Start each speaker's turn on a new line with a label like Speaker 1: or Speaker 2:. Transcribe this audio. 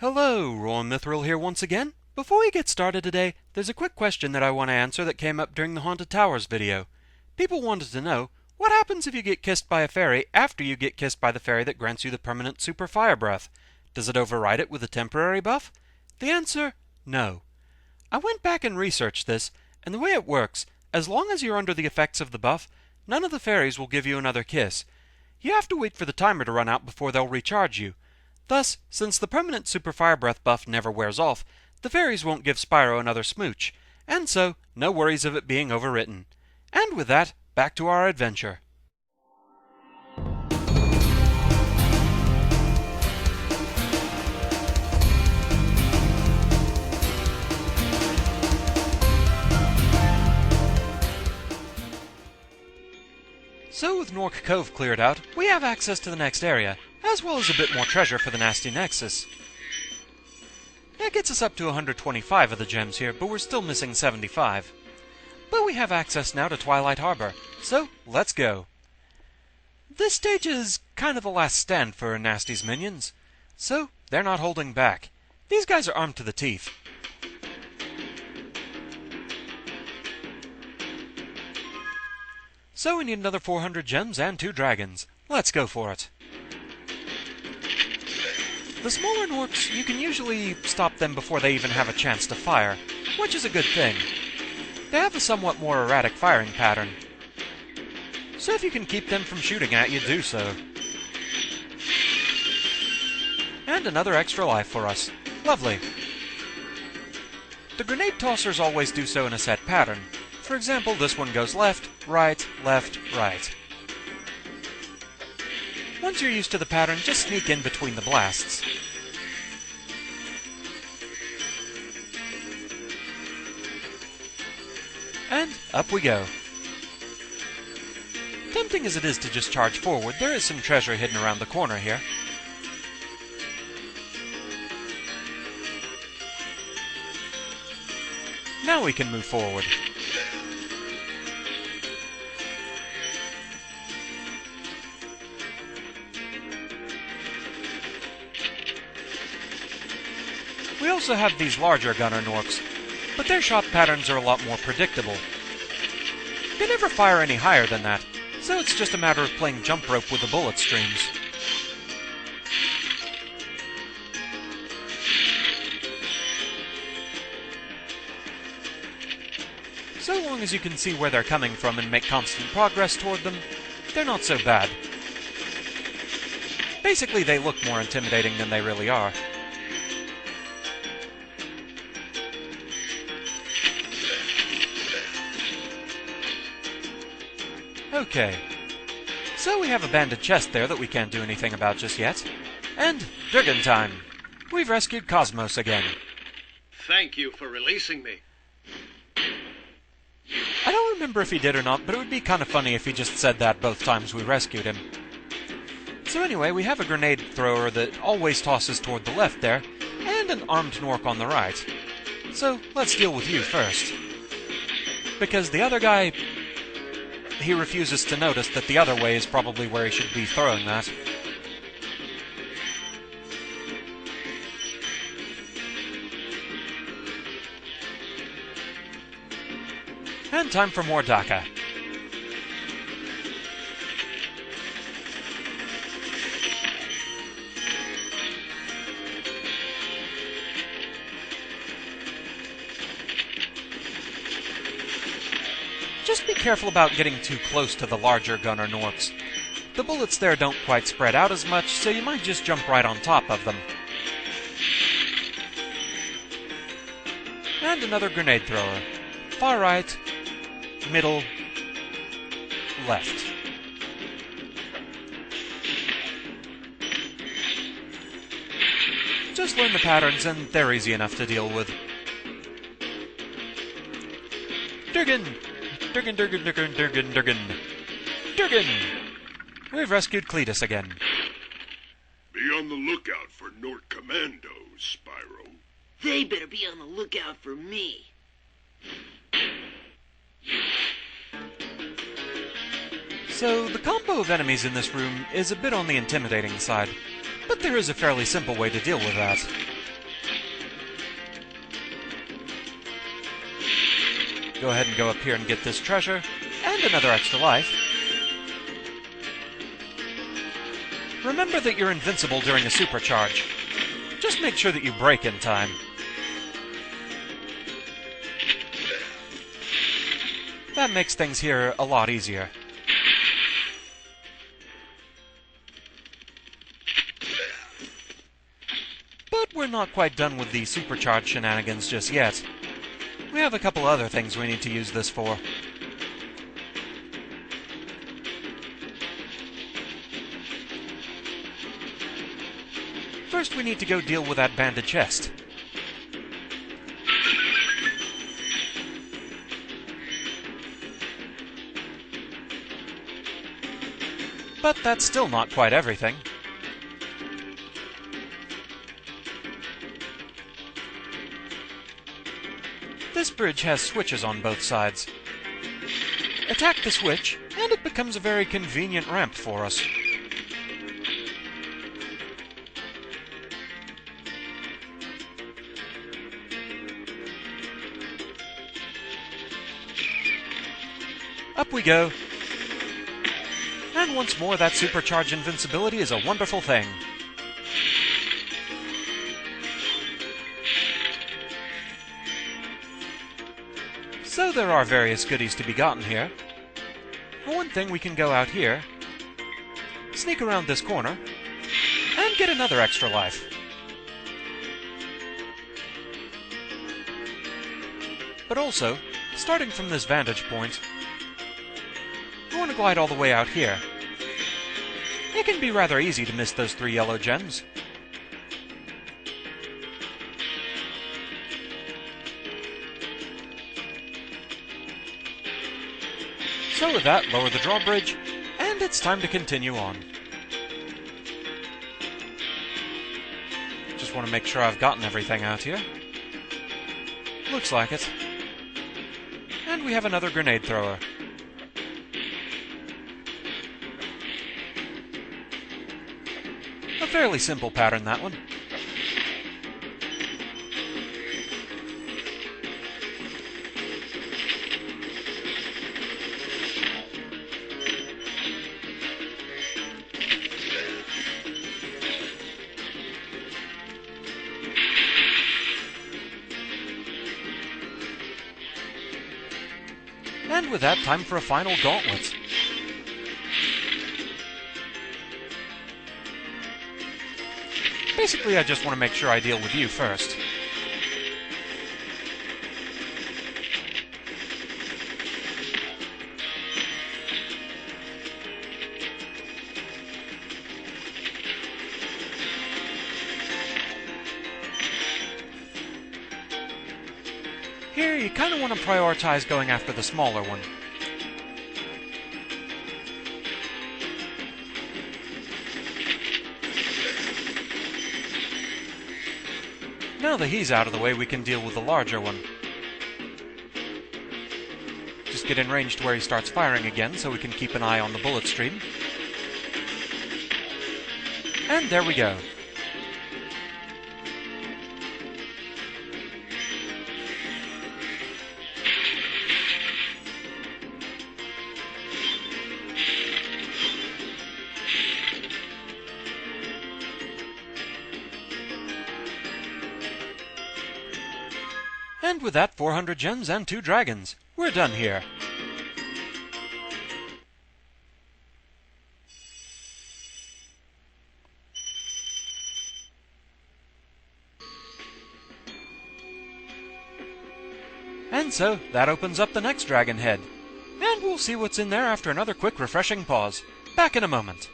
Speaker 1: Hello, Rowan Mithril here once again. Before we get started today, there's a quick question that I want to answer that came up during the Haunted Towers video. People wanted to know, what happens if you get kissed by a fairy after you get kissed by the fairy that grants you the permanent super fire breath? Does it override it with a temporary buff? The answer, no. I went back and researched this, and the way it works, as long as you're under the effects of the buff, none of the fairies will give you another kiss. You have to wait for the timer to run out before they'll recharge you. Thus, since the permanent super fire breath buff never wears off, the fairies won't give Spyro another smooch, and so, no worries of it being overwritten. And with that, back to our adventure. So with Gnorc Cove cleared out, we have access to the next area, as well as a bit more treasure for the Gnasty Gnexus. That gets us up to 125 of the gems here, but we're still missing 75. But we have access now to Twilight Harbor, so let's go. This stage is kind of the last stand for Gnasty's minions, so they're not holding back. These guys are armed to the teeth. So we need another 400 gems and 2 dragons. Let's go for it. The smaller Gnorcs, you can usually stop them before they even have a chance to fire, which is a good thing. They have a somewhat more erratic firing pattern, so if you can keep them from shooting at you, do so. And another extra life for us. Lovely. The grenade tossers always do so in a set pattern. For example, this one goes left, right, right. Once you're used to the pattern, just sneak in between the blasts. And up we go. Tempting as it is to just charge forward, there is some treasure hidden around the corner here. Now we can move forward. We also have these larger gunner Gnorcs, but their shot patterns are a lot more predictable. They never fire any higher than that, so it's just a matter of playing jump rope with the bullet streams. So long as you can see where they're coming from and make constant progress toward them, they're not so bad. Basically, they look more intimidating than they really are. Okay, so we have a banded chest there that we can't do anything about just yet. And Durgan time! We've rescued Cosmos again.
Speaker 2: Thank you for releasing me.
Speaker 1: I don't remember if he did or not, but it would be kind of funny if he just said that both times we rescued him. So anyway, we have a grenade thrower that always tosses toward the left there, and an armed Gnorc on the right. So let's deal with you first. Because the other guy, he refuses to notice that the other way is probably where he should be throwing that. And time for more Daka. Just be careful about getting too close to the larger gunner Gnorcs. The bullets there don't quite spread out as much, so you might just jump right on top of them. And another grenade thrower. Far right, middle, left. Just learn the patterns and they're easy enough to deal with. Durgan! Durgan, Durgan, Durgan, Durgan, Durgan. Durgan! We've rescued Cletus again.
Speaker 2: Be on the lookout for Gnorc commandos, Spyro.
Speaker 3: They better be on the lookout for me.
Speaker 1: So, the combo of enemies in this room is a bit on the intimidating side, but there is a fairly simple way to deal with that. go ahead and go up here and get this treasure, and another extra life. Remember that you're invincible during a supercharge. Just make sure that you break in time. That makes things here a lot easier. But we're not quite done with the supercharge shenanigans just yet. We have a couple other things we need to use this for. First, we need to go deal with that banded chest. But that's still not quite everything. This bridge has switches on both sides. Attack the switch, and it becomes a very convenient ramp for us. Up we go. And once more, that supercharged invincibility is a wonderful thing. So there are various goodies to be gotten here. For one thing, we can go out here, sneak around this corner, and get another extra life. But also, starting from this vantage point, I want to glide all the way out here. It can be rather easy to miss those 3 yellow gems. So with that, lower the drawbridge, and it's time to continue on. Just want to make sure I've gotten everything out here. Looks like it. And we have another grenade thrower. A fairly simple pattern, that one. And with that, time for a final gauntlet. Basically, I just want to make sure I deal with you first. Here, you kind of want to prioritize going after the smaller one. Now that he's out of the way, we can deal with the larger one. Just get in range to where he starts firing again, so we can keep an eye on the bullet stream. And there we go. And with that, 400 gems and 2 dragons. We're done here. And so, that opens up the next dragon head. And we'll see what's in there after another quick refreshing pause. Back in a moment.